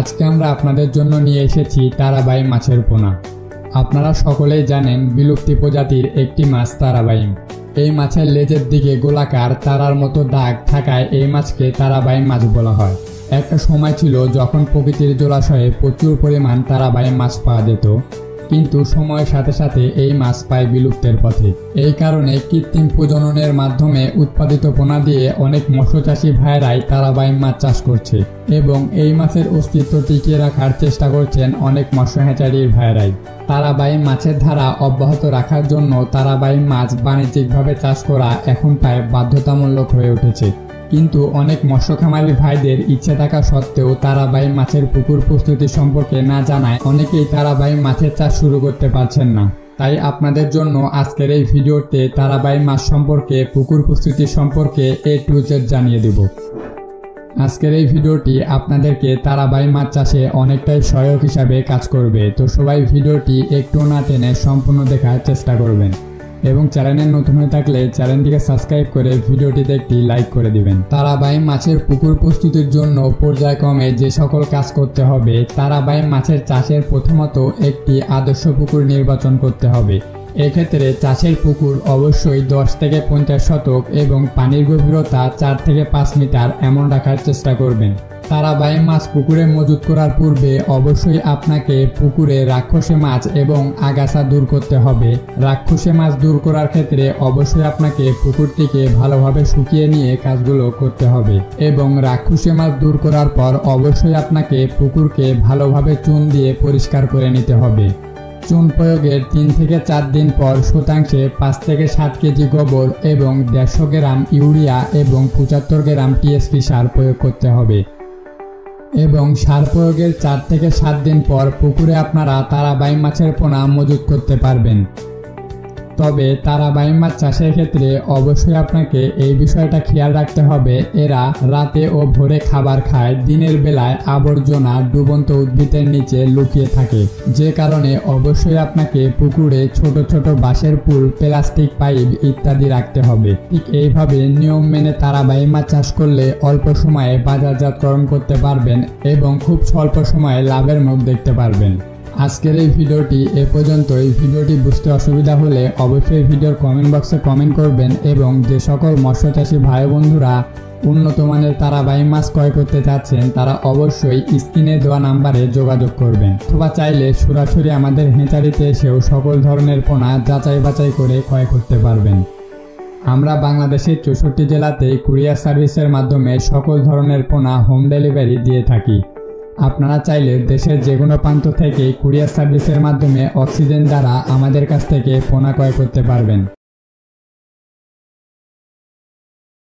আজকে আমরা আপনাদের জন্য নিয়ে এসেছি তারাবাইম মাছের পোনা। আপনারা সকলেই জানেন বিলুপ্তি প্রজাতির একটি মাছ তারাবাইম। এই মাছের লেজের দিকে গোলাকার তারার মতো দাগ থাকায় এই মাছকে তারাবাইম মাছ বলা হয়। একটা সময় ছিল যখন প্রকৃতির জলাশয়ে প্রচুর পরিমাণ তারাবাইম মাছ পাওয়া যেত, কিন্তু সময়ের সাথে সাথে এই মাছ প্রায় বিলুপ্তের পথে। এই কারণে কৃত্রিম প্রজননের মাধ্যমে উৎপাদিত পোনা দিয়ে অনেক মৎস্যচাষী ভাইরাই তারাবাইম মাছ চাষ করছে এবং এই মাছের অস্তিত্ব টিকিয়ে রাখার চেষ্টা করছেন অনেক মৎস্য হ্যাচারির ভাইরাই। তারাবাইম মাছের ধারা অব্যাহত রাখার জন্য তারাবাইম মাছ বাণিজ্যিকভাবে চাষ করা এখন প্রায় বাধ্যতামূলক হয়ে উঠেছে। কিন্তু অনেক মৎস্য খামারি ভাইদের ইচ্ছে থাকা সত্ত্বেও তারাবাইম মাছের পুকুর প্রস্তুতি সম্পর্কে না জানায় অনেকেই তারাবাইম মাছের চাষ শুরু করতে পারছেন না। তাই আপনাদের জন্য আজকের এই ভিডিওতে তারাবাইম মাছ সম্পর্কে, পুকুর প্রস্তুতি সম্পর্কে A to Z জানিয়ে দেব। আজকের এই ভিডিওটি আপনাদেরকে তারাবাইম মাছ চাষে অনেকটাই সহায়ক হিসাবে কাজ করবে, তো সবাই ভিডিওটি একটু না টেনে সম্পূর্ণ দেখার চেষ্টা করবেন এবং চ্যানেলে নতুন হয়ে থাকলে চ্যানেলটিকে সাবস্ক্রাইব করে ভিডিওটিতে একটি লাইক করে দিবেন। তারাবাইম মাছের পুকুর প্রস্তুতির জন্য পর্যায়ক্রমে যে সকল কাজ করতে হবে। তারাবাইম মাছের চাষের প্রথমত একটি আদর্শ পুকুর নির্বাচন করতে হবে। এক্ষেত্রে চাষের পুকুর অবশ্যই 10 থেকে 50 শতক এবং পানির গভীরতা 4 থেকে 5 মিটার এমন রাখার চেষ্টা করবেন। তারাবাইম মাছ পুকুরে মজুত করার পূর্বে অবশ্যই আপনাকে পুকুরে রাক্ষসে মাছ এবং আগাছা দূর করতে হবে। রাক্ষসে মাছ দূর করার ক্ষেত্রে অবশ্যই আপনাকে পুকুরটিকে ভালোভাবে শুকিয়ে নিয়ে কাজগুলো করতে হবে এবং রাক্ষসে মাছ দূর করার পর অবশ্যই আপনাকে পুকুরকে ভালোভাবে চুন দিয়ে পরিষ্কার করে নিতে হবে। চুন প্রয়োগের 3 থেকে 4 দিন পর শতাংশে 5 থেকে 7 কেজি গোবর এবং 150 গ্রাম ইউরিয়া এবং 75 গ্রাম টিএসপি সার প্রয়োগ করতে হবে এবং সার প্রয়োগের 4 থেকে 7 দিন পর পুকুরে আপনারা তারাবাইম মাছের পোনা মজুত করতে পারবেন। তবে তারাবাইম মাছ চাষের ক্ষেত্রে অবশ্যই আপনাকে এই বিষয়টা খেয়াল রাখতে হবে, এরা রাতে ও ভোরে খাবার খায়, দিনের বেলায় আবর্জনা ডুবন্ত উদ্ভিদের নিচে লুকিয়ে থাকে, যে কারণে অবশ্যই আপনাকে পুকুরে ছোট ছোট বাঁশের পুল, প্লাস্টিক পাইপ ইত্যাদি রাখতে হবে। ঠিক এইভাবে নিয়ম মেনে তারাবাইম মাছ চাষ করলে অল্প সময়ে বাজারজাতকরণ করতে পারবেন এবং খুব স্বল্প সময়ে লাভের মুখ দেখতে পারবেন। আজকের এই ভিডিওটি এ পর্যন্তই। ভিডিওটি বুঝতে অসুবিধা হলে অবশ্যই ভিডিওর কমেন্ট বক্সে কমেন্ট করবেন এবং যে সকল মৎস্যচাষী ভাই বন্ধুরা উন্নত মানের তারাবাইম মাছ ক্রয় করতে চাচ্ছেন তারা অবশ্যই স্ক্রিনে দেওয়া নাম্বারে যোগাযোগ করবেন, অথবা চাইলে সরাসরি আমাদের হ্যাচারিতে এসেও সকল ধরনের পোনা যাচাই বাছাই করে ক্রয় করতে পারবেন। আমরা বাংলাদেশের 64 জেলাতে কুরিয়ার সার্ভিসের মাধ্যমে সকল ধরনের পোনা হোম ডেলিভারি দিয়ে থাকি। আপনারা চাইলে দেশের যে কোনো প্রান্ত থেকে কুরিয়ার সার্ভিসের মাধ্যমে অক্সিজেন দ্বারা আমাদের কাছ থেকে পোনা ক্রয় করতে পারবেন।